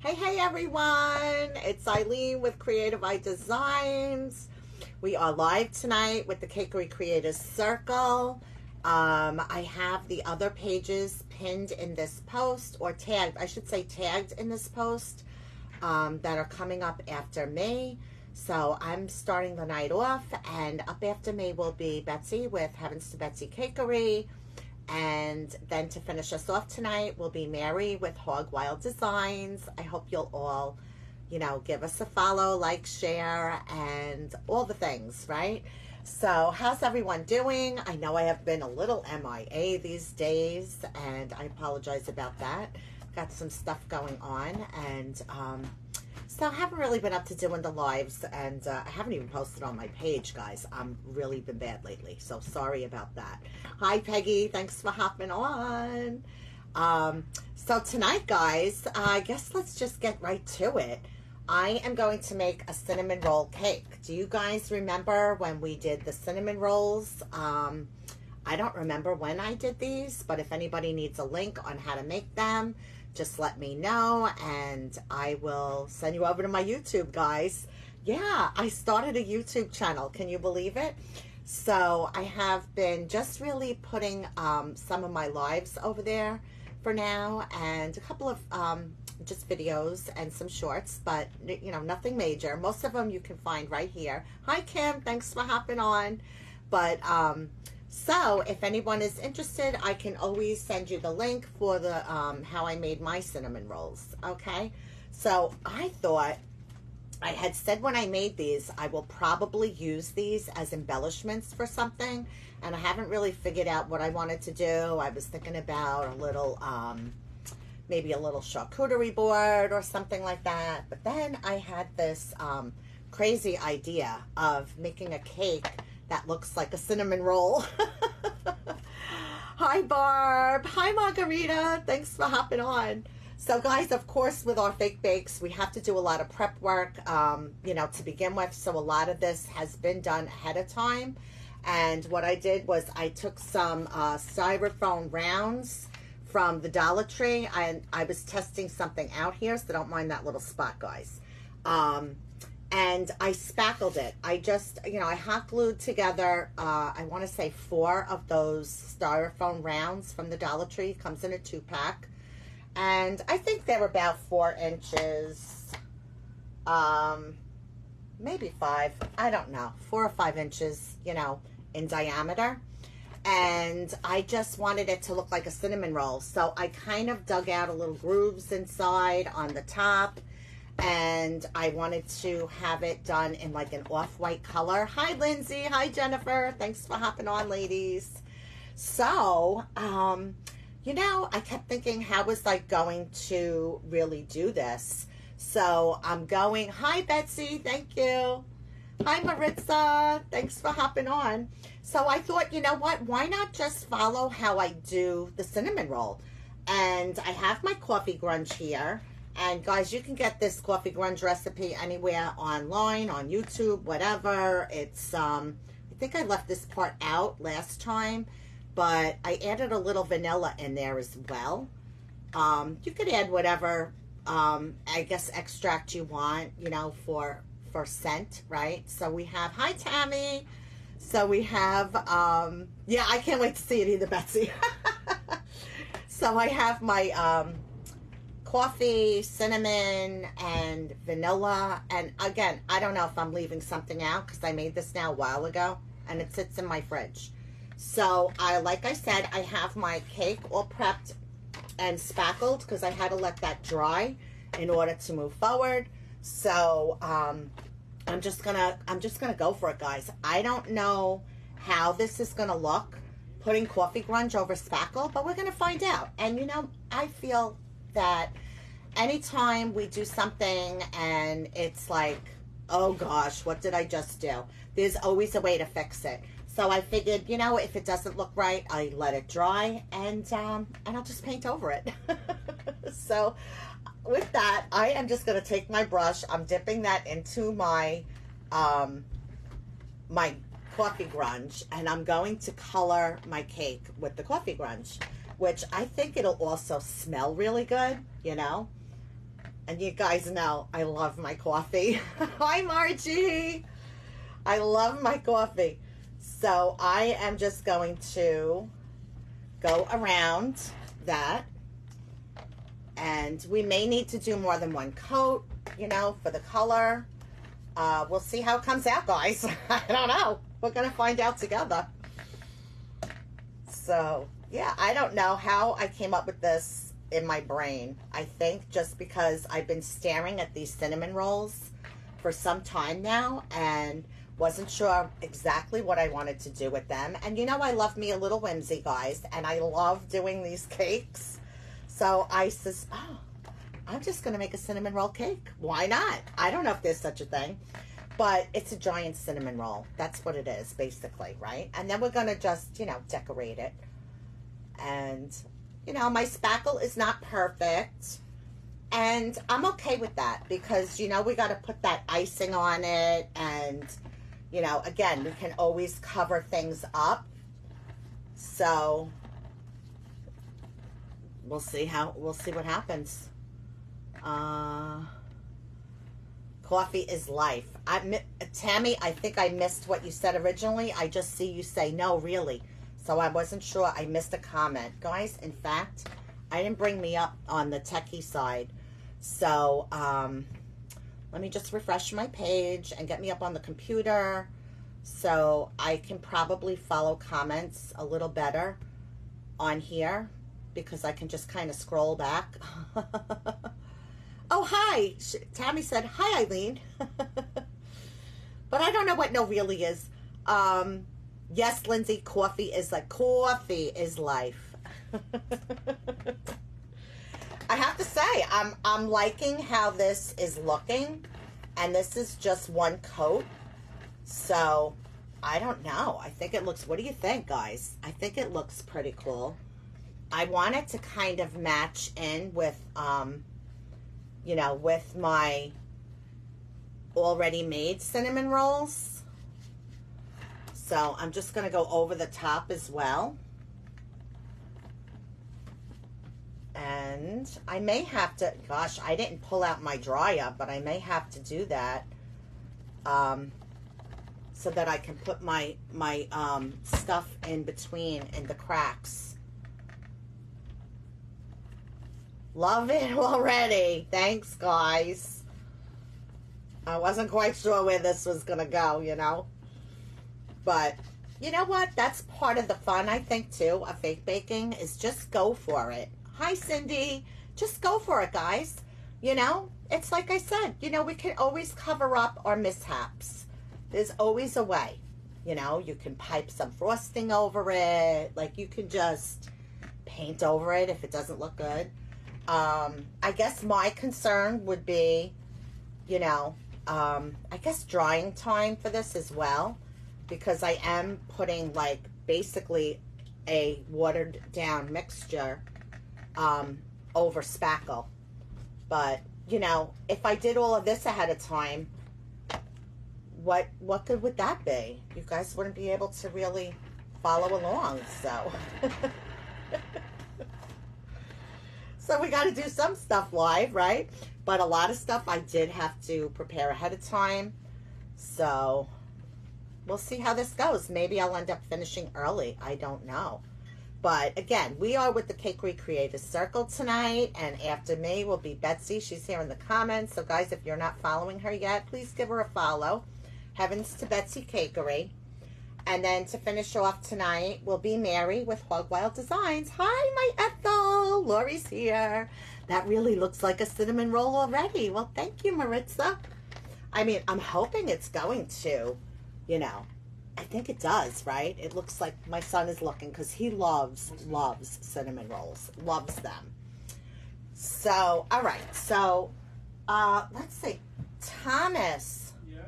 Hey everyone, it's Eileen with Creative Eye Designs. We are live tonight with the Cakery Creators Circle. I have the other pages pinned in this post, or tagged, I should say tagged in this post, that are coming up after me. So I'm starting the night off, and up after me will be Betsy with Heavens to Betsy Cakery. And then to finish us off tonight will be Mary with Hog Wild Designs. I hope you'll all, give us a follow, like, share, and all the things, right? So how's everyone doing? I know I have been a little MIA these days, and I apologize about that. Got some stuff going on, and so I haven't really been up to doing the lives, and I haven't even posted on my page, guys. I'm really been bad lately, so sorry about that. Hi, Peggy. Thanks for hopping on. So tonight, guys, I guess let's just get right to it. I am going to make a cinnamon roll cake. Do you guys remember when we did the cinnamon rolls? I don't remember when I did these, but if anybody needs a link on how to make them, just let me know and I will send you over to my YouTube, guys. Yeah, I started a YouTube channel. Can you believe it? So I have been just really putting some of my lives over there for now, and a couple of just videos and some shorts, but nothing major. Most of them you can find right here. Hi Kim, thanks for hopping on. But so if anyone is interested, I can always send you the link for the how I made my cinnamon rolls. Okay, so I thought, I had said when I made these, I will probably use these as embellishments for something, and I haven't really figured out what I wanted to do. I was thinking about a little, maybe a little charcuterie board or something like that, but then I had this crazy idea of making a cake that looks like a cinnamon roll. Hi Barb, hi Margarita, thanks for hopping on. So guys, of course, with our fake bakes, we have to do a lot of prep work, to begin with. So a lot of this has been done ahead of time. And what I did was I took some styrofoam rounds from the Dollar Tree. I was testing something out here, so don't mind that little spot, guys. And I spackled it. I just, I hot glued together, I want to say 4 of those styrofoam rounds from the Dollar Tree. It comes in a 2-pack. And I think they're about 4 inches, maybe 5, I don't know, 4 or 5 inches, in diameter. And I just wanted it to look like a cinnamon roll. So I kind of dug out a little grooves inside on the top. And I wanted to have it done in like an off-white color. Hi, Lindsay. Hi, Jennifer. Thanks for hopping on, ladies. So, I kept thinking, how was I going to really do this? So I'm going, hi, Betsy. Thank you. Hi, Maritza. Thanks for hopping on. So I thought, you know what? Why not just follow how I do the cinnamon roll? And I have my coffee grunge here. And guys, you can get this coffee grunge recipe anywhere online, on YouTube, whatever. It's, I think I left this part out last time, but I added a little vanilla in there as well. You could add whatever, I guess, extract you want, for scent, right? So we have, hi, Tammy. So we have, yeah, I can't wait to see it either, Betsy. So I have my, coffee, cinnamon, and vanilla. And again, I don't know if I'm leaving something out because I made this now a while ago and it sits in my fridge. So like I said, I have my cake all prepped and spackled because I had to let that dry in order to move forward. So I'm just gonna go for it, guys. I don't know how this is gonna look putting coffee grunge over spackle, but we're gonna find out. And I feel that anytime we do something and it's like, oh gosh, what did I just do? There's always a way to fix it. So I figured, if it doesn't look right, I let it dry and I'll just paint over it. So with that, I am just going to take my brush. I'm dipping that into my my coffee grunge, and I'm going to color my cake with the coffee grunge, which I think it'll also smell really good, And you guys know I love my coffee. Hi, Margie. I love my coffee. So I am just going to go around that. And we may need to do more than one coat, you know, for the color. We'll see how it comes out, guys. I don't know. We're going to find out together. So, yeah, I don't know how I came up with this in my brain. I think just because I've been staring at these cinnamon rolls for some time now and wasn't sure exactly what I wanted to do with them. And you know, I love me a little whimsy, guys, and I love doing these cakes. So I says, oh, I'm just going to make a cinnamon roll cake. Why not? I don't know if there's such a thing, but it's a giant cinnamon roll. That's what it is, basically, right? And then we're going to just, you know, decorate it. And, you know, my spackle is not perfect. And I'm okay with that because, you know, we got to put that icing on it. And, you know, again, we can always cover things up. So we'll see what happens. Coffee is life. Tammy, I think I missed what you said originally. I just see you say no, really. So I wasn't sure. I missed a comment. Guys, in fact, I didn't bring me up on the techie side. So let me just refresh my page and get me up on the computer so I can probably follow comments a little better on here because I can just kind of scroll back. Oh, hi. Tammy said, hi, Eileen. But I don't know what no really is. Yes, Lindsay, coffee is life. I have to say, I'm liking how this is looking. And this is just one coat. So, I don't know. I think it looks, what do you think, guys? I think it looks pretty cool. I want it to kind of match in with, you know, with my already made cinnamon rolls. So I'm just going to go over the top as well. And I may have to, gosh, I didn't pull out my dryer, but I may have to do that so that I can put my stuff in between in the cracks. Love it already. Thanks, guys. I wasn't quite sure where this was going to go, you know. But, you know what? That's part of the fun, I think, too, of fake baking, is just go for it. Hi, Cindy. Just go for it, guys. You know, it's like I said, you know, we can always cover up our mishaps. There's always a way. You know, you can pipe some frosting over it. Like, you can just paint over it if it doesn't look good. I guess my concern would be, you know, I guess drying time for this as well, because I am putting like basically a watered down mixture over spackle. But, you know, if I did all of this ahead of time, what good would that be? You guys wouldn't be able to really follow along, so. So we got to do some stuff live, right? But a lot of stuff I did have to prepare ahead of time. So we'll see how this goes. Maybe I'll end up finishing early. I don't know. But again, we are with the Cakery Creators Circle tonight. And after me will be Betsy. She's here in the comments. So guys, if you're not following her yet, please give her a follow. Heavens to Betsy Cakery. And then to finish off tonight will be Mary with Hog Wild Designs. Hi, my Ethel. Lori's here. That really looks like a cinnamon roll already. Well, thank you, Maritza. I mean, I'm hoping it's going to, you know, I think it does, right? It looks like my son is looking because he loves cinnamon rolls. Loves them. So, all right. So, let's see. Thomas. Yeah.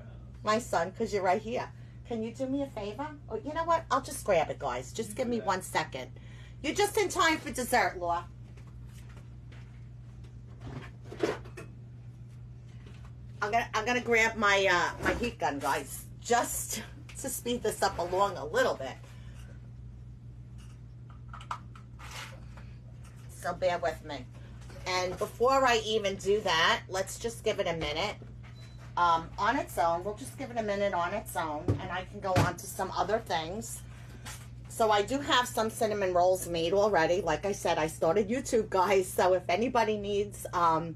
My son, because you're right here. Can you do me a favor? Oh, you know what? I'll just grab it, guys. Just give me 1 second. You're just in time for dessert, Laura. I'm gonna grab my my heat gun, guys, just to speed this up along a little bit. So bear with me. And before I even do that, let's just give it a minute on its own. We'll just give it a minute on its own, and I can go on to some other things. So I do have some cinnamon rolls made already. Like I said, I started YouTube, guys. So if anybody needs a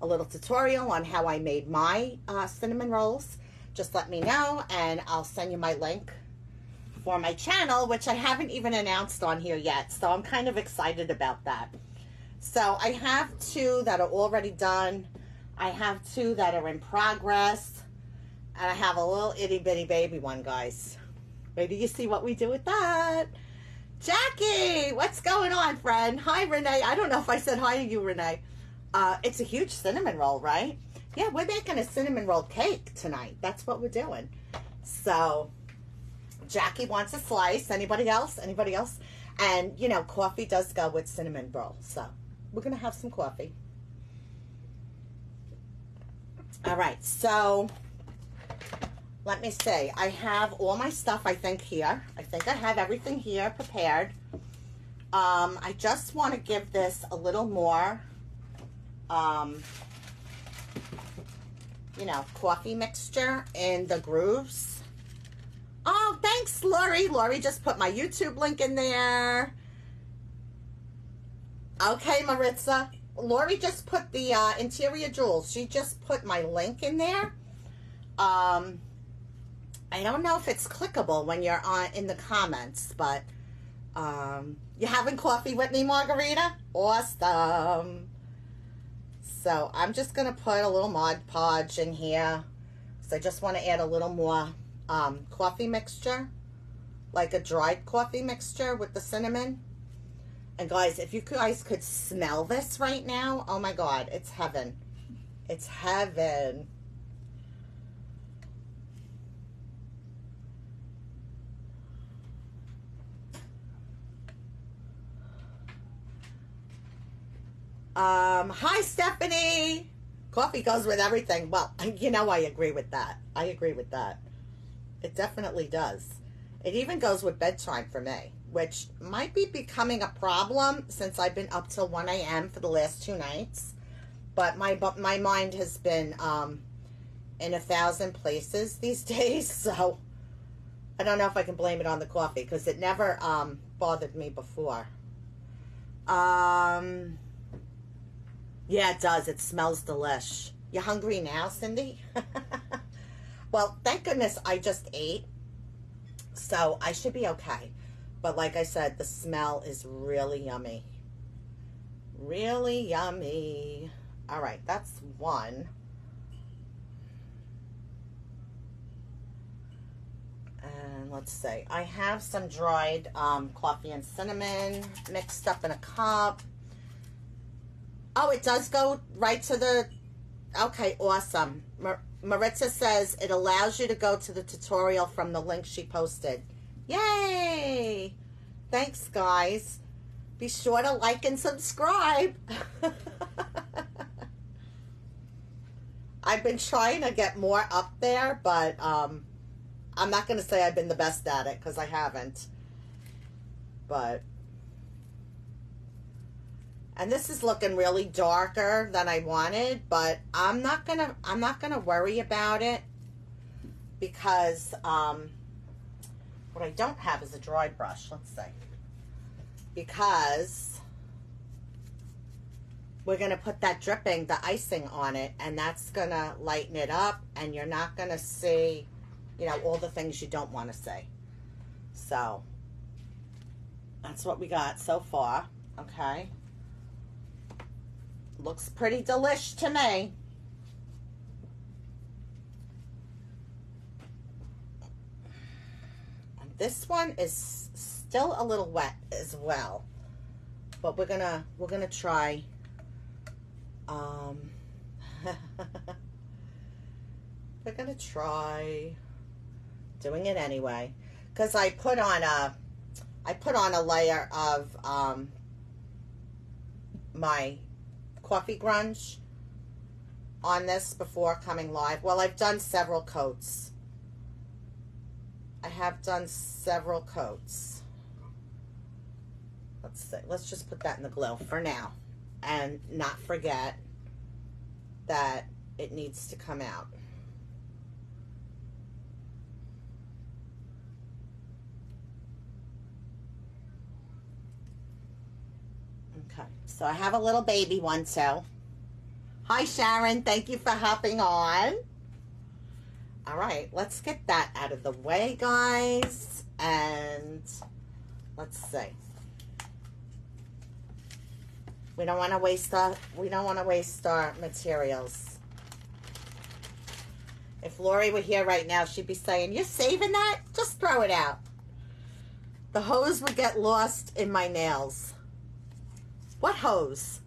little tutorial on how I made my cinnamon rolls, just let me know, and I'll send you my link for my channel, which I haven't even announced on here yet. So I'm kind of excited about that. So I have 2 that are already done. I have 2 that are in progress. And I have a little itty bitty baby one, guys. Wait till you see what we do with that. Jackie, what's going on, friend? Hi, Renee. I don't know if I said hi to you, Renee. It's a huge cinnamon roll, right? Yeah, we're making a cinnamon roll cake tonight. That's what we're doing. So Jackie wants a slice. Anybody else? Anybody else? And, you know, coffee does go with cinnamon roll. So we're going to have some coffee. All right. So let me see. I have all my stuff, I think, here. I think I have everything here prepared. I just want to give this a little more, you know, coffee mixture in the grooves. Oh, thanks, Lori. Lori just put my YouTube link in there. Okay, Maritza. Lori just put the Interior Jewels. She just put my link in there. I don't know if it's clickable when you're in the comments, but you having coffee with me, Margarita? Awesome. So I'm just going to put a little Mod Podge in here. So I just want to add a little more coffee mixture, like a dried coffee mixture with the cinnamon. And guys, if you guys could smell this right now, oh my God, it's heaven. It's heaven. Hi, Stephanie. Coffee goes with everything. Well, you know, I agree with that. I agree with that. It definitely does. It even goes with bedtime for me, which might be becoming a problem since I've been up till 1 a.m. for the last 2 nights. But my mind has been in 1,000 places these days, so I don't know if I can blame it on the coffee because it never bothered me before. Yeah, it does. It smells delish. You hungry now, Cindy? Well, thank goodness I just ate, so I should be okay. But like I said, the smell is really yummy. Really yummy. All right, that's one. And let's see. I have some dried coffee and cinnamon mixed up in a cup. Oh, it does go right to the... Okay, awesome. Maritza says it allows you to go to the tutorial from the link she posted. Yay! Thanks, guys. Be sure to like and subscribe. I've been trying to get more up there, but I'm not going to say I've been the best at it because I haven't. But... And this is looking really darker than I wanted, but I'm not gonna worry about it because what I don't have is a dry brush. Let's see. Because we're gonna put that dripping, the icing on it, and that's gonna lighten it up, and you're not gonna see, you know, all the things you don't want to see. So that's what we got so far. Okay. Looks pretty delish to me. And this one is still a little wet as well, but we're gonna try. We're gonna try doing it anyway, because I put on a layer of my coffee grunge on this before coming live. Well, I've done several coats. I have done several coats. Let's see. Let's just put that in the glue for now. and not forget that it needs to come out. Okay, so I have a little baby one too. Hi Sharon, thank you for hopping on. All right, let's get that out of the way, guys, and let's see. We don't want to waste our materials. If Lori were here right now, she'd be saying, "You're saving that? Just throw it out." The hose would get lost in my nails. What hose?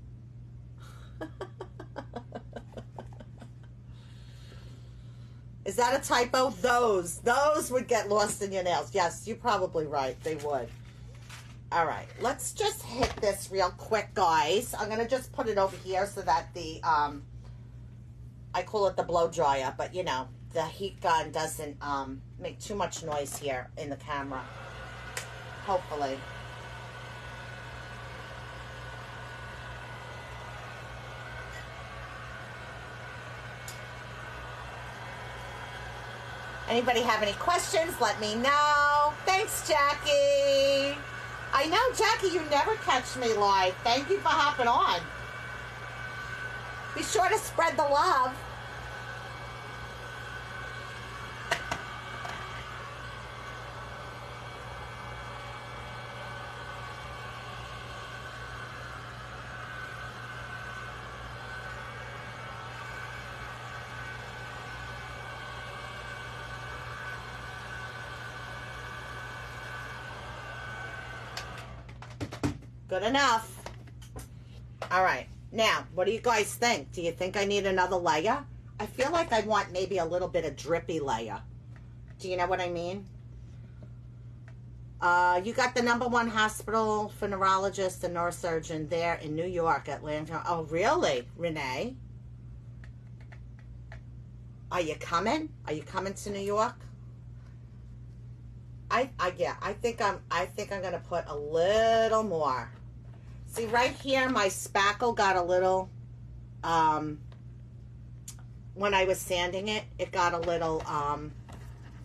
Is that a typo? Those would get lost in your nails. Yes, you're probably right. They would. All right, let's just hit this real quick, guys. I'm gonna just put it over here so that the I call it the blow dryer, but you know, the heat gun doesn't make too much noise here in the camera. Hopefully. Anybody have any questions? Let me know. Thanks, Jackie. I know, Jackie, you never catch me live. Thank you for hopping on. Be sure to spread the love. Good enough. All right. Now, what do you guys think? Do you think I need another layer? I feel like I want maybe a little bit of drippy layer. Do you know what I mean? You got the #1 hospital for neurologists and neurosurgeon there in New York, Atlanta. Oh, really, Renee? Are you coming? Are you coming to New York? Yeah, I think I'm gonna put a little more. See, right here, my spackle got a little, when I was sanding it, it got a little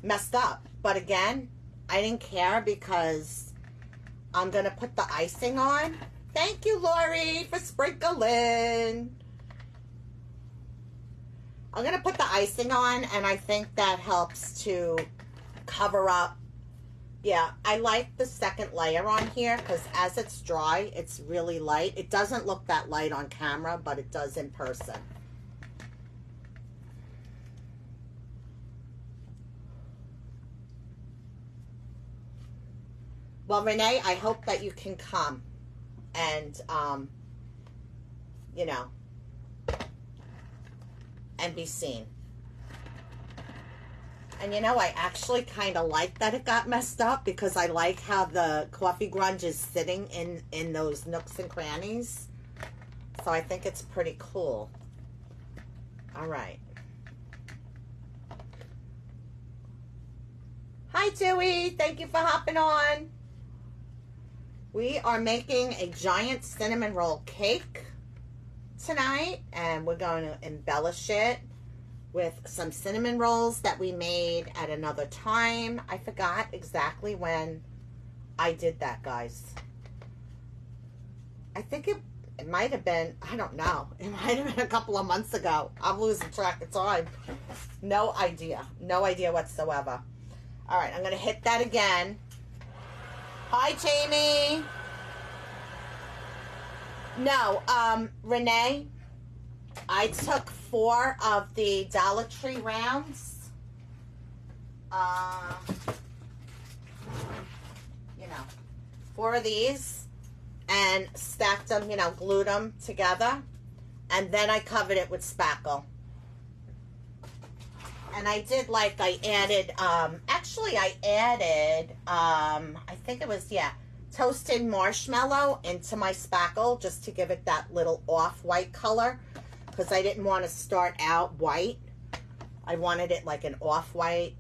messed up. But again, I didn't care because I'm going to put the icing on. Thank you, Lori, for sprinkling. I'm going to put the icing on, and I think that helps to cover up. Yeah, I like the second layer on here because as it's dry, it's really light. It doesn't look that light on camera, but it does in person. Well, Renee, I hope that you can come and, you know, and be seen. And you know, I actually kind of like that it got messed up because I like how the coffee grunge is sitting in those nooks and crannies. So I think it's pretty cool. All right. Hi, Dewey. Thank you for hopping on. We are making a giant cinnamon roll cake tonight, and we're going to embellish it with some cinnamon rolls that we made at another time. I forgot exactly when I did that, guys. I think it might have been, I don't know. It might have been a couple of months ago. I'm losing track of time. No idea. No idea whatsoever. All right, I'm going to hit that again. Hi, Jamie. No, Renee, I took 4 of the Dollar Tree rounds. You know, 4 of these and stacked them, you know, glued them together. And then I covered it with spackle. And I did like, I added, actually I added, I think it was, yeah, toasted marshmallow into my spackle just to give it that little off-white color because I didn't want to start out white. I wanted it like an off-white.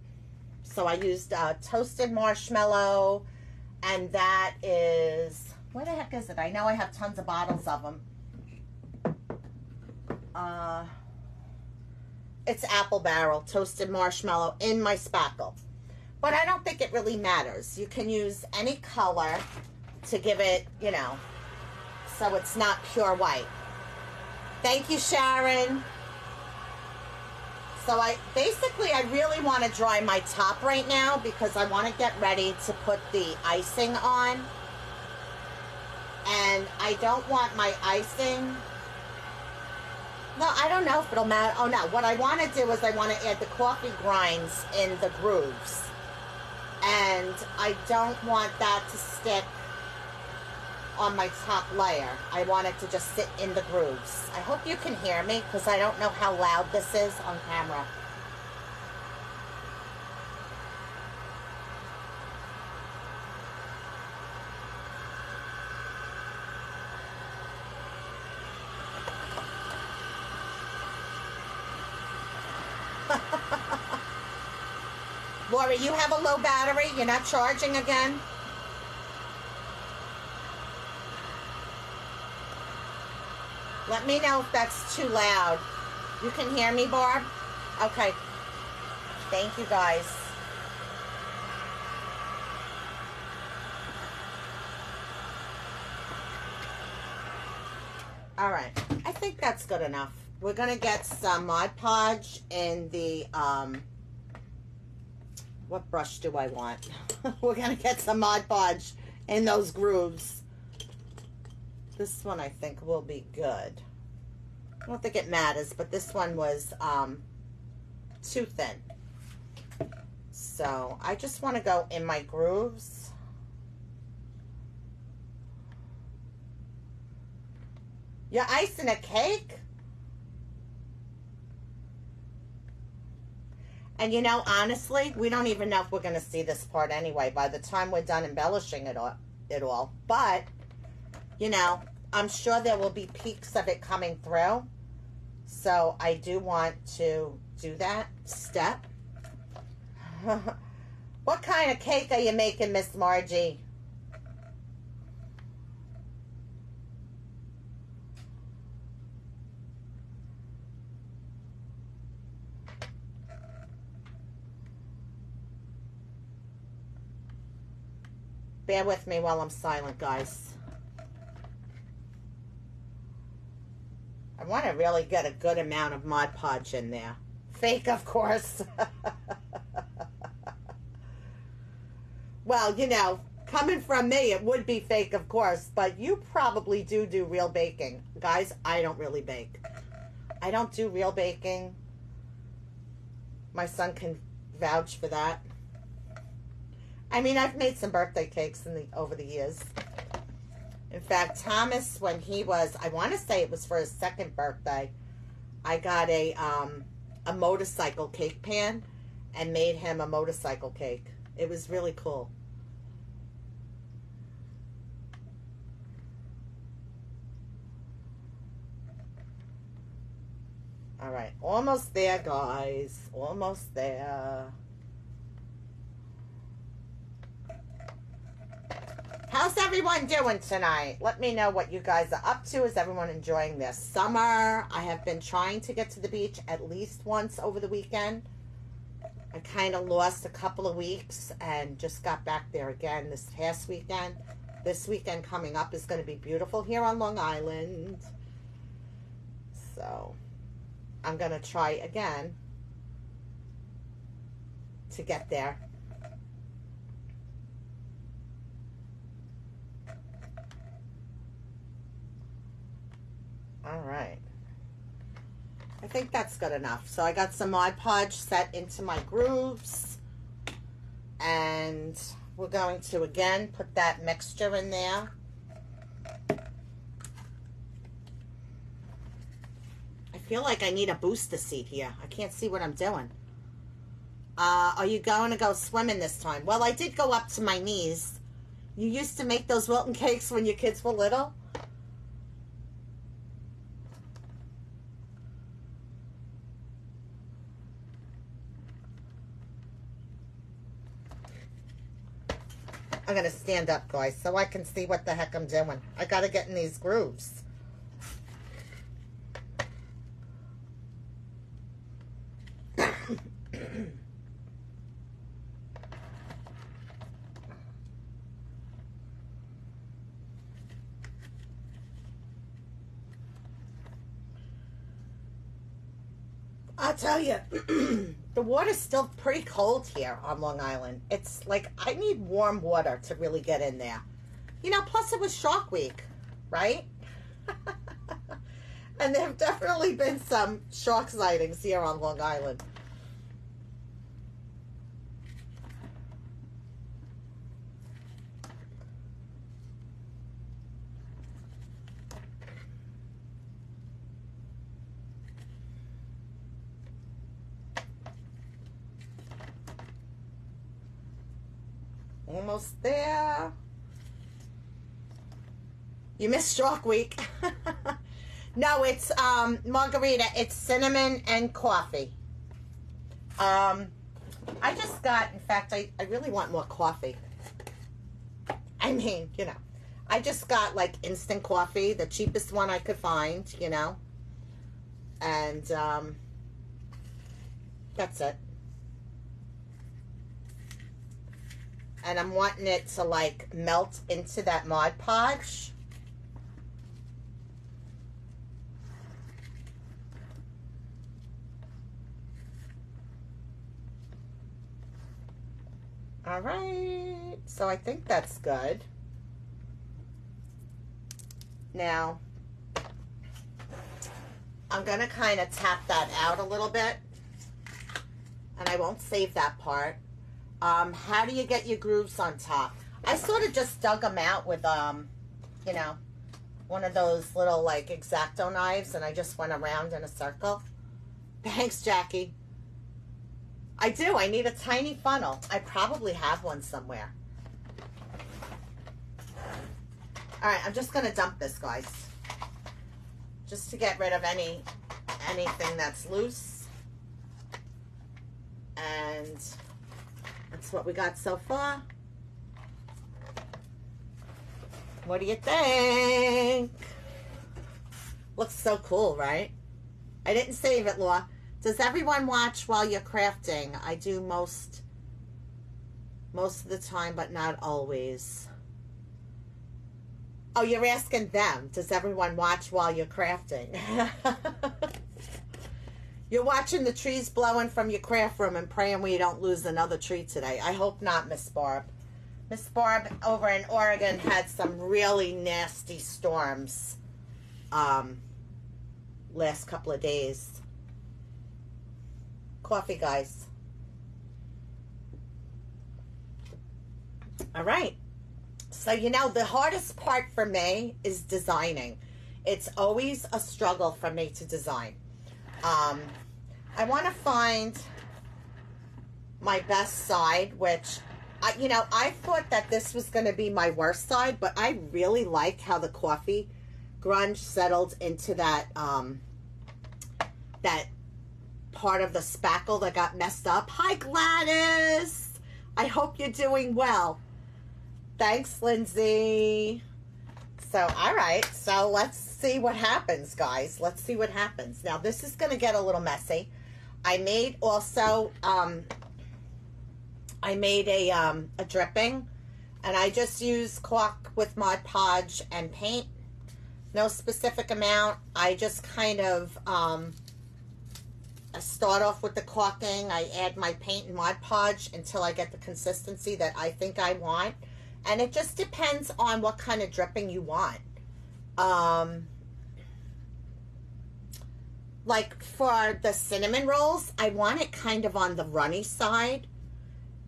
So I used toasted marshmallow, and that is, where the heck is it? I know I have tons of bottles of them. it's apple barrel toasted marshmallow in my spackle. But I don't think it really matters. You can use any color to give it, you know, so it's not pure white. Thank you, Sharon. So I really want to dry my top right now because I want to get ready to put the icing on. And I don't want my icing. No, I don't know if it'll matter. Oh, no. What I want to do is I want to add the coffee grinds in the grooves. And I don't want that to stick on my top layer. I want it to just sit in the grooves. I hope you can hear me because I don't know how loud this is on camera. Lori, you have a low battery? You're not charging again? Let me know if that's too loud. You can hear me, Barb? Okay. Thank you, guys. All right. I think that's good enough. We're going to get some Mod Podge in the, what brush do I want? We're going to get some Mod Podge in those grooves. This one I think will be good. I don't think it matters, but this one was too thin. So I just want to go in my grooves. You're icing a cake? And you know, honestly, we don't even know if we're going to see this part anyway by the time we're done embellishing it all. But, you know, I'm sure there will be peaks of it coming through. So I do want to do that step. What kind of cake are you making, Miss Margie? Bear with me while I'm silent, guys. I want to really get a good amount of Mod Podge in there. Fake, of course. Well, you know, coming from me, it would be fake, of course, but you probably do real baking. Guys, I don't really bake. I don't do real baking. My son can vouch for that. I mean, I've made some birthday cakes over the years. In fact, Thomas, when he was, I want to say it was for his second birthday, I got a motorcycle cake pan and made him a motorcycle cake. It was really cool. All right, almost there, guys. Almost there. How's everyone doing tonight? Let me know what you guys are up to. Is everyone enjoying their summer? I have been trying to get to the beach at least once over the weekend. I kind of lost a couple of weeks and just got back there again this past weekend. This weekend coming up is going to be beautiful here on Long Island. So I'm going to try again to get there. All right. I think that's good enough. So I got some Mod Podge set into my grooves. And we're going to, again, put that mixture in there. I feel like I need a booster seat here. I can't see what I'm doing. Are you going to go swimming this time? Well, I did go up to my knees. You used to make those Wilton cakes when your kids were little? I'm going to stand up, guys, so I can see what the heck I'm doing. I got to get in these grooves. I'll tell you, the water's still pretty cold here on Long Island. It's like I need warm water to really get in there. You know, plus it was Shark Week, right? And there have definitely been some shark sightings here on Long Island. Almost there. You missed Shark Week. No, it's margarita. It's cinnamon and coffee. I just got, in fact, I really want more coffee. I mean, you know, I just got like instant coffee, the cheapest one I could find, you know. And that's it. And I'm wanting it to like melt into that Mod Podge. All right, so I think that's good. Now, I'm gonna kind of tap that out a little bit, and I won't save that part. How do you get your grooves on top? I sort of just dug them out with, you know, one of those little like X-Acto knives, and I just went around in a circle. Thanks, Jackie. I do. I need a tiny funnel. I probably have one somewhere. All right, I'm just going to dump this, guys. Just to get rid of anything that's loose. And that's what we got so far. What do you think? Looks so cool, right? I didn't save it, Laura. Does everyone watch while you're crafting? I do most of the time, but not always. Oh, you're asking them. Does everyone watch while you're crafting? You're watching the trees blowing from your craft room and praying we don't lose another tree today. I hope not, Miss Barb. Miss Barb over in Oregon had some really nasty storms last couple of days. Coffee, guys. All right. So, you know, the hardest part for me is designing. It's always a struggle for me to design. I want to find my best side, which, you know, I thought that this was going to be my worst side, but I really like how the coffee grunge settled into that, that part of the spackle that got messed up. Hi, Gladys. I hope you're doing well. Thanks, Lindsay. So, all right. So, let's see what happens, guys. Let's see what happens. Now, this is going to get a little messy. I made also, I made a dripping, and I just use caulk with Mod Podge and paint. No specific amount. I just kind of, I start off with the caulking. I add my paint and Mod Podge until I get the consistency that I think I want. And it just depends on what kind of dripping you want. Like for the cinnamon rolls, I want it kind of on the runny side.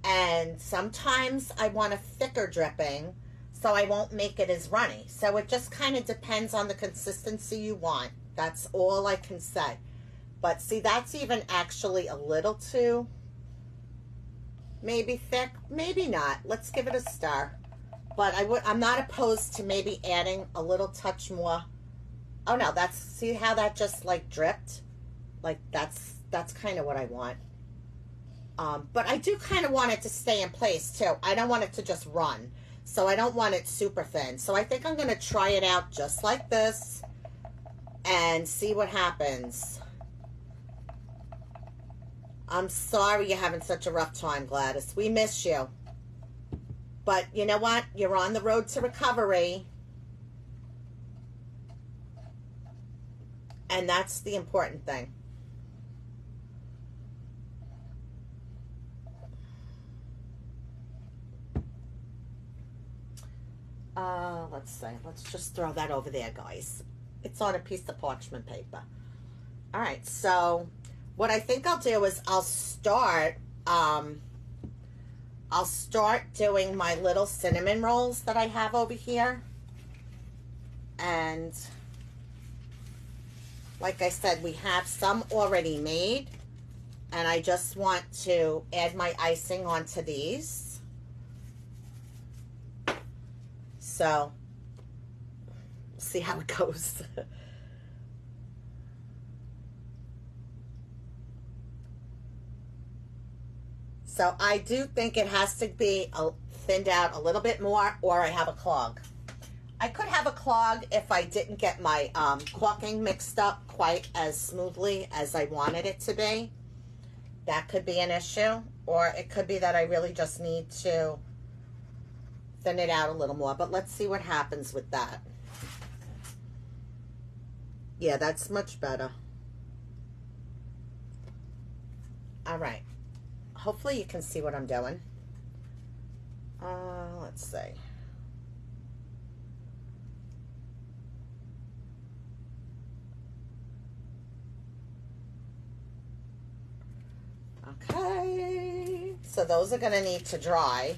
And sometimes I want a thicker dripping, so I won't make it as runny. So it just kind of depends on the consistency you want. That's all I can say. But see, that's even actually a little too maybe thick, maybe not. Let's give it a star. But I'm not opposed to maybe adding a little touch more. Oh no, that's, see how that just like dripped? Like that's kind of what I want. But I do kind of want it to stay in place too. I don't want it to just run. So I don't want it super thin. So I think I'm going to try it out just like this and see what happens. I'm sorry you're having such a rough time, Gladys. We miss you. But you know what? You're on the road to recovery. And that's the important thing. Let's see. Let's just throw that over there, guys. It's on a piece of parchment paper. All right, so what I think I'll do is I'll start doing my little cinnamon rolls that I have over here. And like I said, we have some already made, and I just want to add my icing onto these. So, see how it goes. So I do think it has to be thinned out a little bit more, or I have a clog. I could have a clog if I didn't get my caulking mixed up quite as smoothly as I wanted it to be. That could be an issue. Or it could be that I really just need to thin it out a little more. But let's see what happens with that. Yeah, that's much better. All right. Hopefully you can see what I'm doing. Let's see. Okay, so those are going to need to dry,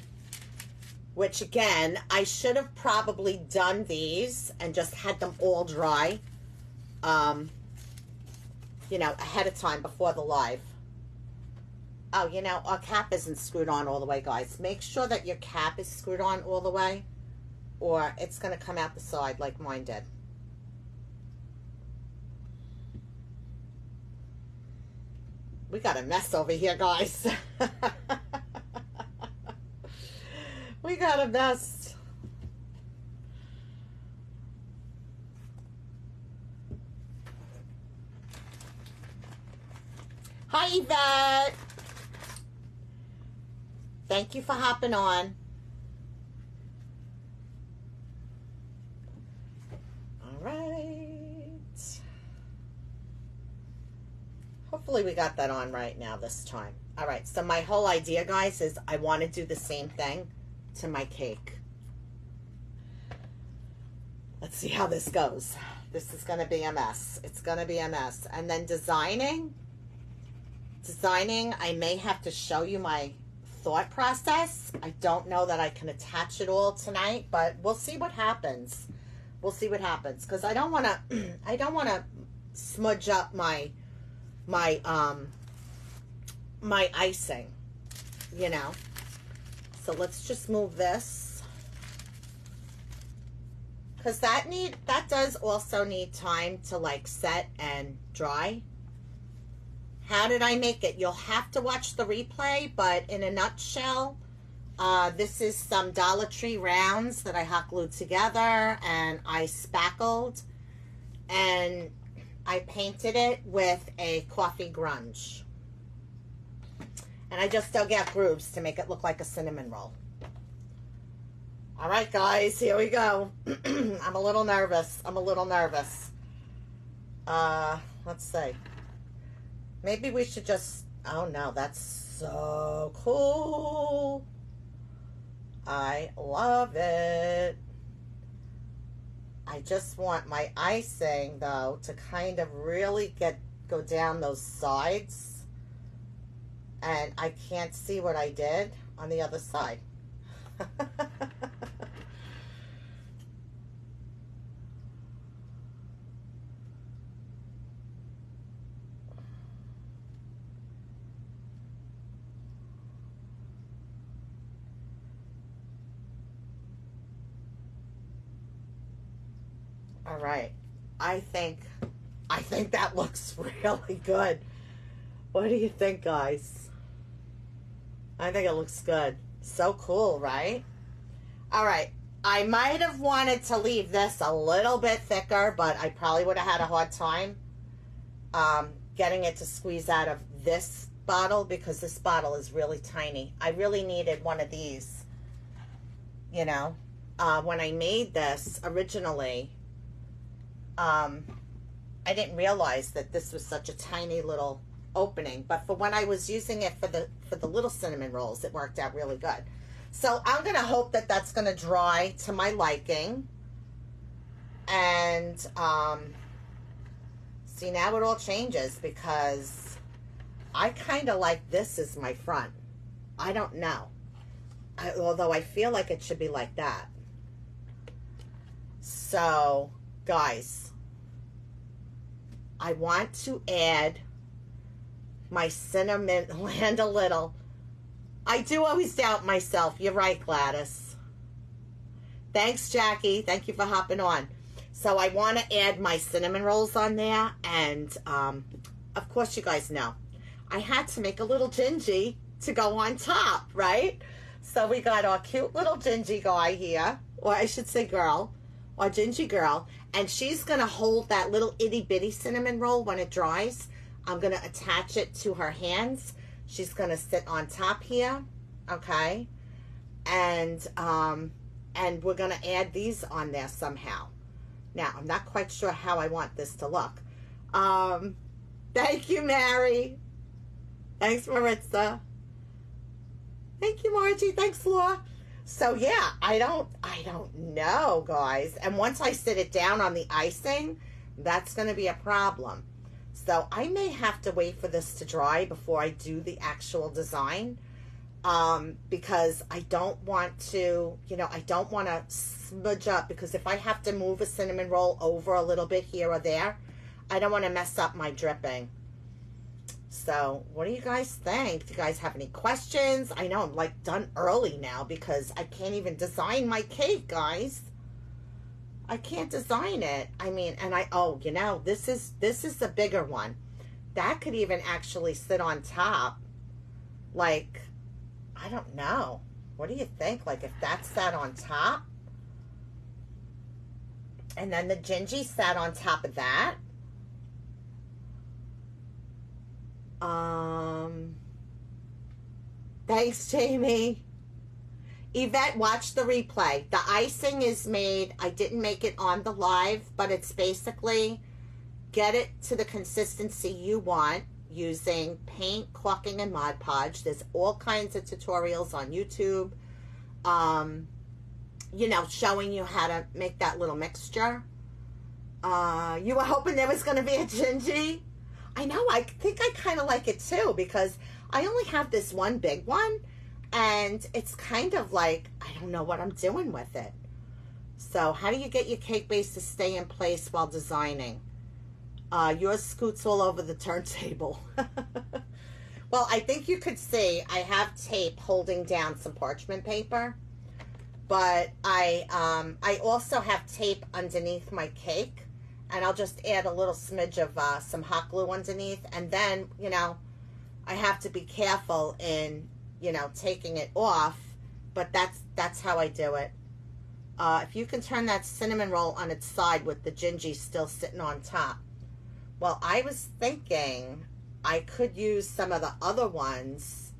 which again, I should have probably done these and just had them all dry, you know, ahead of time before the live. Oh, you know, our cap isn't screwed on all the way, guys. Make sure that your cap is screwed on all the way, or it's going to come out the side like mine did. We got a mess over here, guys. We got a mess. Hi, Yvette. Thank you for hopping on. All right. Hopefully we got that on right now this time. All right, so my whole idea, guys, is I want to do the same thing to my cake. Let's see how this goes. This is going to be a mess. It's going to be a mess. And then designing, I may have to show you my thought process. I don't know that I can attach it all tonight, but we'll see what happens. We'll see what happens, because I don't want to smudge up my icing, you know. So let's just move this, because that does also need time to like set and dry. How did I make it? You'll have to watch the replay, but in a nutshell, this is some Dollar Tree rounds that I hot glued together and I spackled, and I painted it with a coffee grunge. And I just dug out grooves to make it look like a cinnamon roll. All right, guys, here we go. I'm a little nervous. Let's see. Maybe we should just, oh no, that's so cool. I love it. I just want my icing, though, to kind of really go down those sides. And I can't see what I did on the other side. All right, I think that looks really good. What do you think, guys? I think it looks good. So cool, right? All right, I might have wanted to leave this a little bit thicker, but I probably would have had a hard time getting it to squeeze out of this bottle because this bottle is really tiny. I really needed one of these, you know. When I made this originally, I didn't realize that this was such a tiny little opening. But for when I was using it for the little cinnamon rolls, it worked out really good. So I'm going to hope that that's going to dry to my liking. And see, now it all changes because I kind of like this as my front. I don't know. Although I feel like it should be like that. So, guys, I want to add my cinnamon land a little. I do always doubt myself. You're right, Gladys. Thanks, Jackie. Thank you for hopping on. So I want to add my cinnamon rolls on there. And, of course, you guys know, I had to make a little Gingy to go on top, right? So we got our cute little Gingy guy here. Or I should say girl. Our Gingy girl. And she's going to hold that little itty-bitty cinnamon roll when it dries. I'm going to attach it to her hands. She's going to sit on top here. Okay? And we're going to add these on there somehow. Now, I'm not quite sure how I want this to look. Thank you, Mary. Thanks, Maritza. Thank you, Margie. Thanks, Laura. So, yeah, I don't know, guys. And once I sit it down on the icing, that's going to be a problem. So, I may have to wait for this to dry before I do the actual design. Because I don't want to, I don't want to smudge up, because if I have to move a cinnamon roll over a little bit here or there, I don't want to mess up my dripping. So what do you guys think? Do you guys have any questions? I know I'm like done early now because I can't even design my cake, guys. I can't design it. I mean, and this is the bigger one. That could even actually sit on top. Like, I don't know. What do you think? Like, if that sat on top, and then the Gingy sat on top of that. Thanks, Jamie. Yvette, watch the replay. The icing is made. I didn't make it on the live, but it's basically get it to the consistency you want using paint, caulking, and Mod Podge. There's all kinds of tutorials on YouTube, showing you how to make that little mixture. You were hoping there was going to be a Gingy? I know, I think I kind of like it too, because I only have this one big one, and it's kind of like, I don't know what I'm doing with it. So how do you get your cake base to stay in place while designing? Yours scoots all over the turntable. Well, I think you could see I have tape holding down some parchment paper, but I also have tape underneath my cake, and I'll just add a little smidge of some hot glue underneath, and then, I have to be careful in, taking it off, but that's how I do it. If you can turn that cinnamon roll on its side with the Gingy still sitting on top. Well, I was thinking I could use some of the other ones,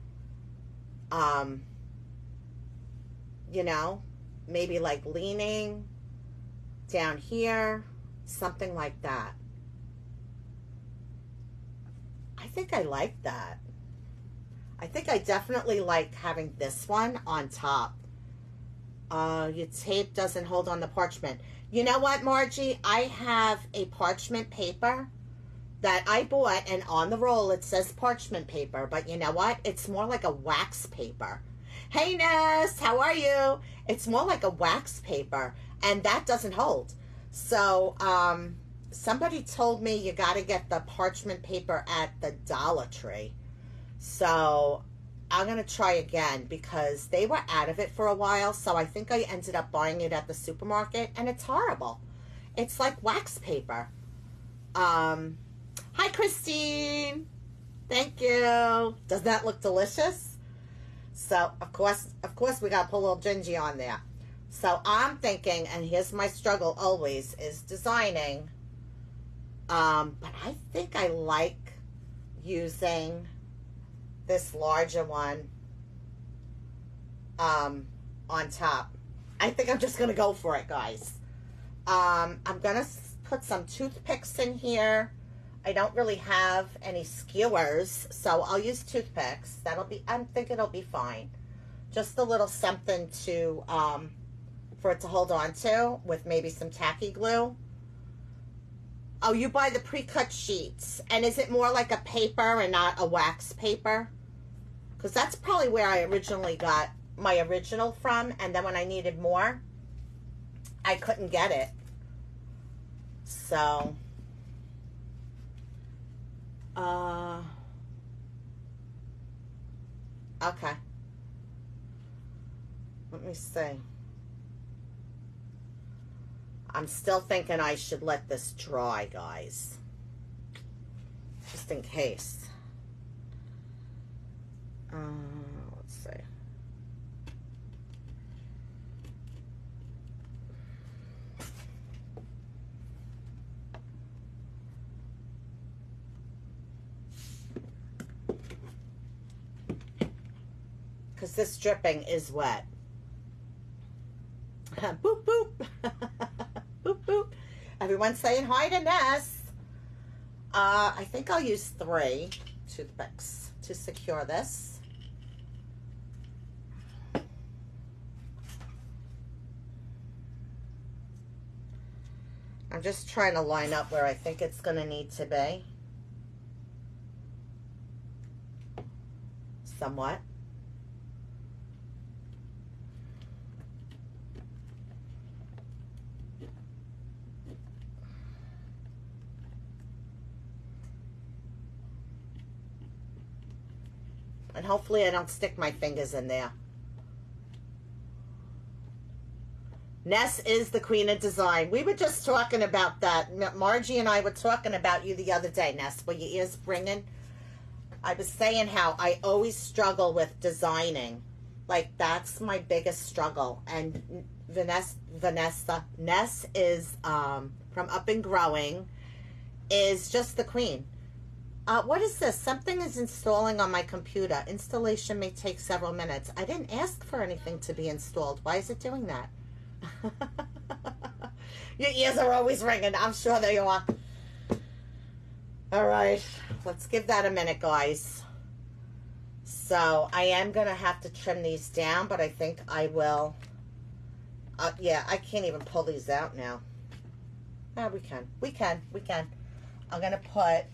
maybe like leaning down here, something like that. I think I like that. I think I definitely like having this one on top. Your tape doesn't hold on the parchment. You know what, Margie? I have a parchment paper that I bought, and on the roll it says parchment paper, but you know what? It's more like a wax paper. Hey, Ness, how are you? It's more like a wax paper, and that doesn't hold. So, somebody told me you got to get the parchment paper at the Dollar Tree. So, I'm going to try again because they were out of it for a while, so I think I ended up buying it at the supermarket, and it's horrible. It's like wax paper. Hi, Christine. Thank you. Does that look delicious? So, of course, we got to put a little Gingy on there. So, I'm thinking, and here's my struggle always, is designing. But I think I like using this larger one on top. I think I'm just going to go for it, guys. I'm going to put some toothpicks in here. I don't really have any skewers, so I'll use toothpicks. I think it'll be fine. Just a little something to, for it to hold on to with maybe some tacky glue. Oh, you buy the pre-cut sheets. And is it more like a paper and not a wax paper? Because that's probably where I originally got my original from. And then when I needed more, I couldn't get it. So, okay. Let me see. I'm still thinking I should let this dry, guys. Just in case. Let's see. Because this dripping is wet. Boop, boop. Boop, boop. Everyone's saying hi to Ness. I think I'll use 3 toothpicks to secure this. I'm just trying to line up where I think it's going to need to be. Somewhat. And hopefully I don't stick my fingers in there. Ness is the queen of design. We were just talking about that. Margie and I were talking about you the other day, Ness. Were your ears ringing? I was saying how I always struggle with designing. Like, that's my biggest struggle. And Vanessa, Ness is, from Up and Growing, is just the queen. What is this? Something is installing on my computer. Installation may take several minutes. I didn't ask for anything to be installed. Why is it doing that? Your ears are always ringing. I'm sure they are. All right. Let's give that a minute, guys. So I am going to have to trim these down, but I think I will. Yeah, I can't even pull these out now. We can. We can. We can. I'm going to put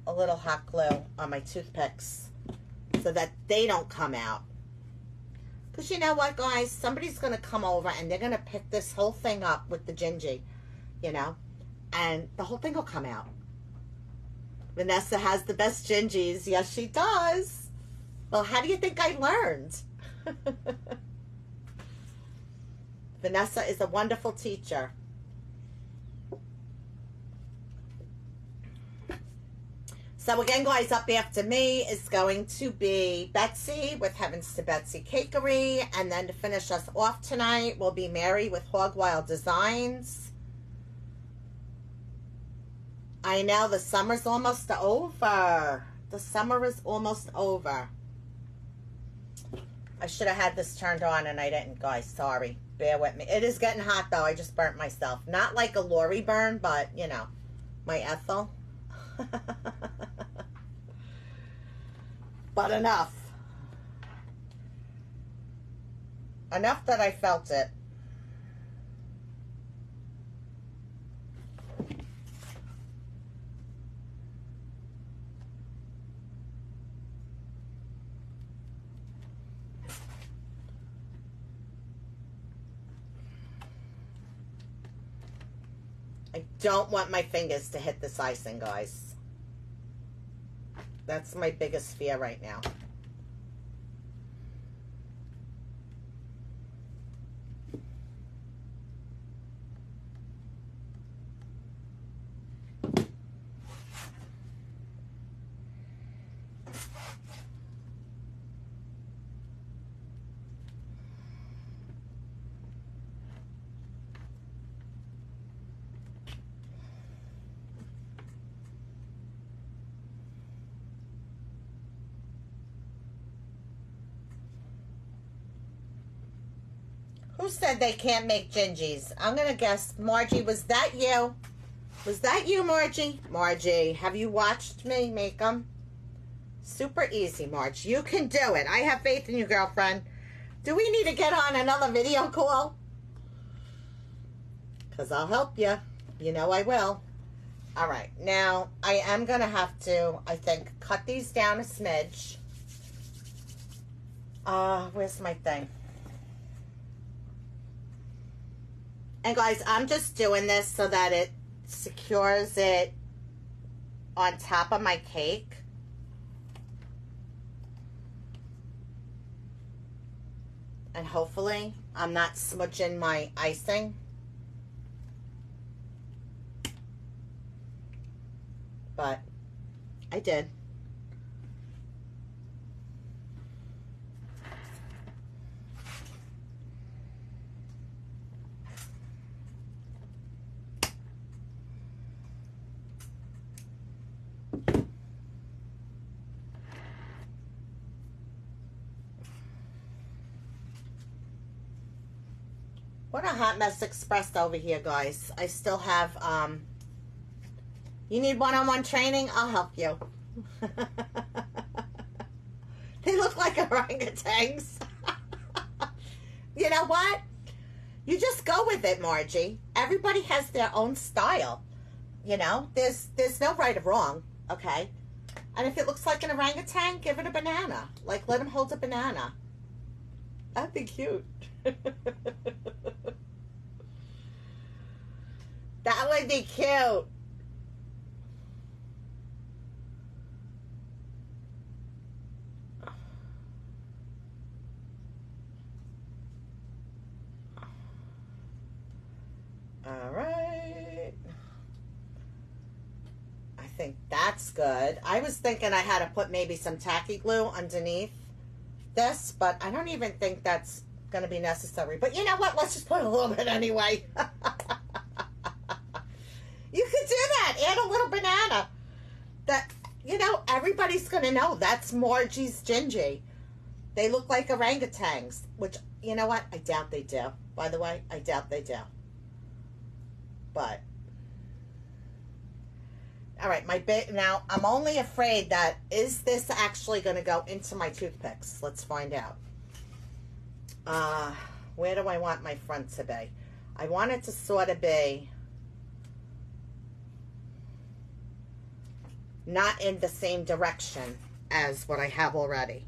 a little hot glue on my toothpicks so that they don't come out. Because you know what, guys? Somebody's going to come over and they're going to pick this whole thing up with the gingy, you know, and the whole thing will come out. Vanessa has the best gingies. Yes, she does. Well, how do you think I learned? Vanessa is a wonderful teacher. So again, guys, up after me is going to be Betsy with Heavens to Betsy Cakery. And then to finish us off tonight will be Mary with Hog Wild Designs. I know the summer's almost over. The summer is almost over. I should have had this turned on and I didn't, guys. Sorry. Bear with me. It is getting hot, though. I just burnt myself. Not like a Lori burn, but, you know, my Ethel. But enough. Enough that I felt it. I don't want my fingers to hit this icing, guys. That's my biggest fear right now. Who said they can't make gingies? I'm going to guess, Margie, was that you? Was that you, Margie? Margie, have you watched me make them? Super easy, Marge. You can do it. I have faith in you, girlfriend. Do we need to get on another video call? Because I'll help you. You know I will. All right. Now, I am going to have to, I think, cut these down a smidge. Where's my thing? And guys, I'm just doing this so that it secures it on top of my cake. And hopefully I'm not smudging my icing. But I did. What a hot mess expressed over here, guys. I still have, you need one-on-one training? I'll help you. They look like orangutans. You know what? You just go with it, Margie. Everybody has their own style. You know, there's no right or wrong, okay? And if it looks like an orangutan, give it a banana. Like, let him hold a banana. That'd be cute. That would be cute. All right. I think that's good. I was thinking I had to put maybe some tacky glue underneath this, but I don't even think that's going to be necessary. But you know what? Let's just put a little bit anyway. You could do that. Add a little banana. That, you know, everybody's going to know that's Margie's gingy. They look like orangutans, which, you know what? I doubt they do. By the way, I doubt they do. But, all right, now I'm only afraid that, is this actually going to go into my toothpicks? Let's find out. Where do I want my front to be? I want it to sort of be not in the same direction as what I have already.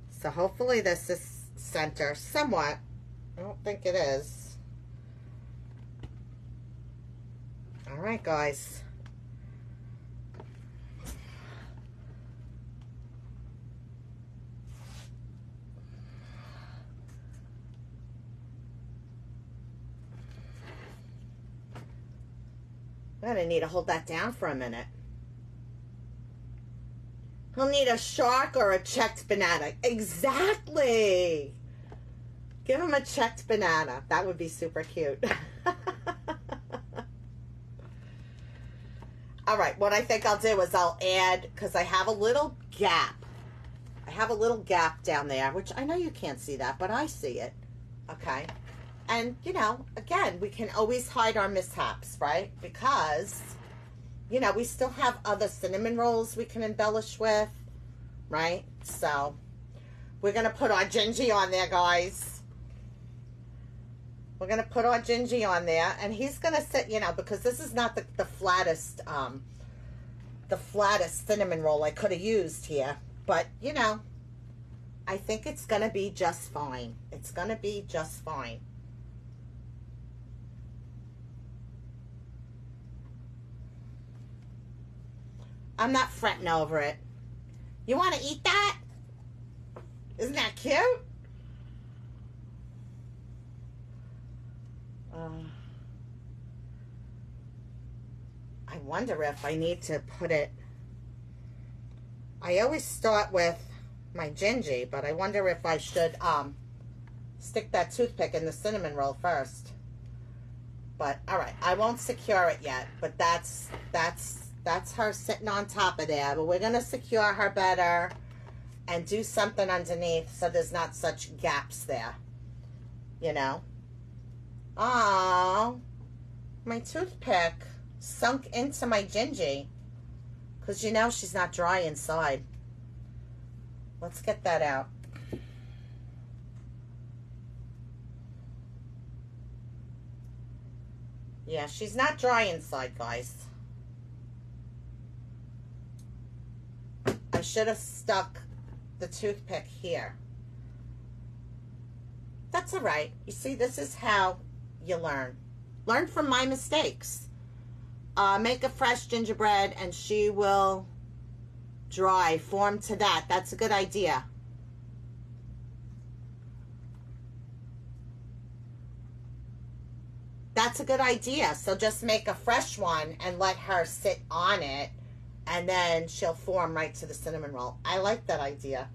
So hopefully this is center somewhat. I don't think it is. All right, guys. I'm gonna need to hold that down for a minute. He'll need a shark or a checked banana. Exactly. Give him a checked banana. That would be super cute. All right, what I think I'll do is I'll add, because I have a little gap. I have a little gap down there, which I know you can't see that, but I see it. Okay. And, you know, again, we can always hide our mishaps, right? Because, you know, we still have other cinnamon rolls we can embellish with, right? So, we're going to put our gingy on there, guys. We're going to put our gingy on there, and he's going to sit, you know, because this is not the flattest cinnamon roll I could have used here. But, you know, I think it's going to be just fine. It's going to be just fine. I'm not fretting over it. You want to eat that? Isn't that cute? I wonder if I need to put it... I always start with my gingy, but I wonder if I should stick that toothpick in the cinnamon roll first. But, all right, I won't secure it yet, but that's her sitting on top of there. But we're going to secure her better and do something underneath so there's not such gaps there. you know. Oh, my toothpick sunk into my Gingy. Because you know she's not dry inside. Let's get that out. Yeah, she's not dry inside, guys. I should have stuck the toothpick here. That's all right. You see, this is how you learn. Learn from my mistakes. Make a fresh gingerbread and she will dry, form to that. That's a good idea. That's a good idea. So just make a fresh one and let her sit on it, and then she'll form right to the cinnamon roll. I like that idea.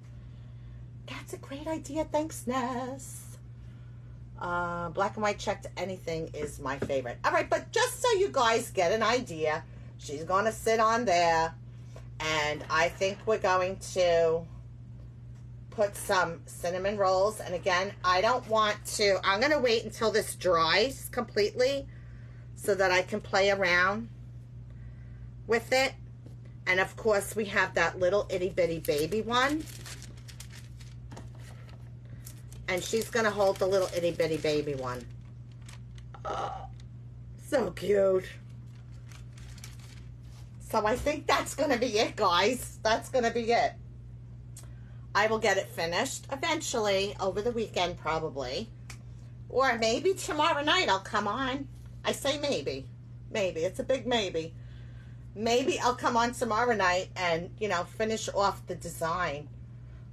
That's a great idea. Thanks, Ness. Black and white checked anything is my favorite. All right, but just so you guys get an idea, she's going to sit on there, and I think we're going to put some cinnamon rolls. And again, I don't want to, I'm going to wait until this dries completely so that I can play around with it. And of course, we have that little itty bitty baby one. And she's going to hold the little itty bitty baby one. Oh, so cute. So I think that's going to be it, guys. That's going to be it. I will get it finished eventually over the weekend probably. Or maybe tomorrow night I'll come on. I say maybe. Maybe. It's a big maybe. Maybe I'll come on tomorrow night and, you know, finish off the design.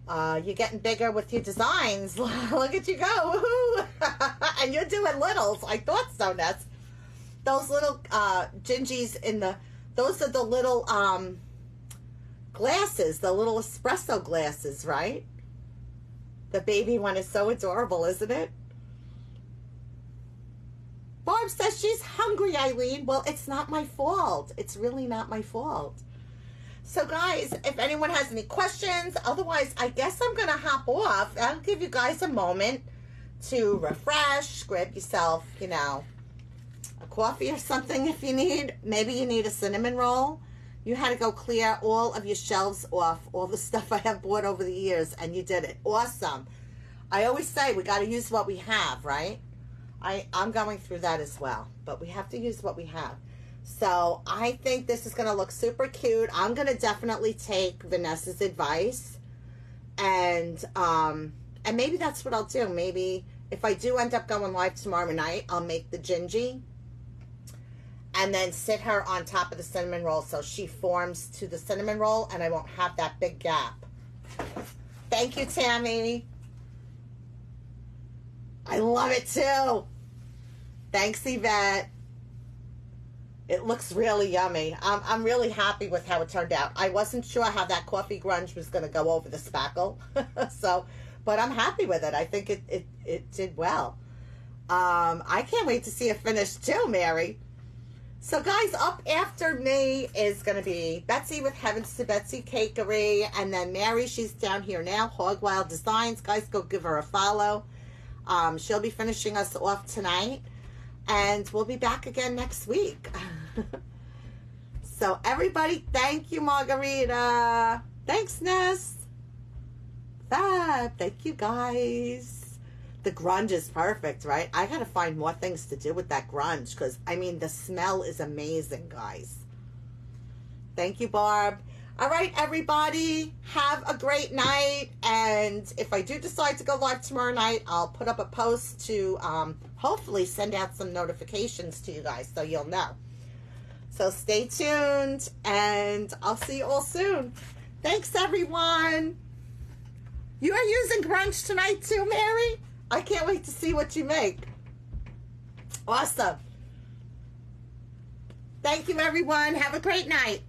You're getting bigger with your designs. Look at you go. Woohoo! And you're doing littles. I thought so, Ness. Those little gingies in the, those are the little glasses, the little espresso glasses, right? The baby one is so adorable, isn't it? Barb says she's hungry, Eileen. Well, it's not my fault. It's really not my fault. So, guys, if anyone has any questions, otherwise, I guess I'm going to hop off. I'll give you guys a moment to refresh, grab yourself, you know, a coffee or something if you need. Maybe you need a cinnamon roll. You had to go clear all of your shelves off, all the stuff I have bought over the years, and you did it. Awesome. I always say we got to use what we have, right? I'm going through that as well, but we have to use what we have. So I think this is going to look super cute. I'm going to definitely take Vanessa's advice, and maybe that's what I'll do. Maybe if I do end up going live tomorrow night, I'll make the Gingy and then sit her on top of the cinnamon roll so she forms to the cinnamon roll and I won't have that big gap. Thank you, Tammy. I love it too. Thanks, Yvette. It looks really yummy. I'm really happy with how it turned out. I wasn't sure how that coffee grunge was going to go over the spackle. So, but I'm happy with it. I think it did well. I can't wait to see it finished too, Mary. So, guys, up after me is going to be Betsy with Heavens to Betsy Cakery. And then Mary, she's down here now, Hog Wild Designs. Guys, go give her a follow. She'll be finishing us off tonight. And we'll be back again next week. So, everybody, thank you, Margarita. Thanks, Ness. Fab. Thank you, guys. The grunge is perfect, right? I got to find more things to do with that grunge because, I mean, the smell is amazing, guys. Thank you, Barb. All right, everybody, have a great night. And if I do decide to go live tomorrow night, I'll put up a post to hopefully send out some notifications to you guys so you'll know. So stay tuned, and I'll see you all soon. Thanks, everyone. You are using grunge tonight too, Mary? I can't wait to see what you make. Awesome. Thank you, everyone. Have a great night.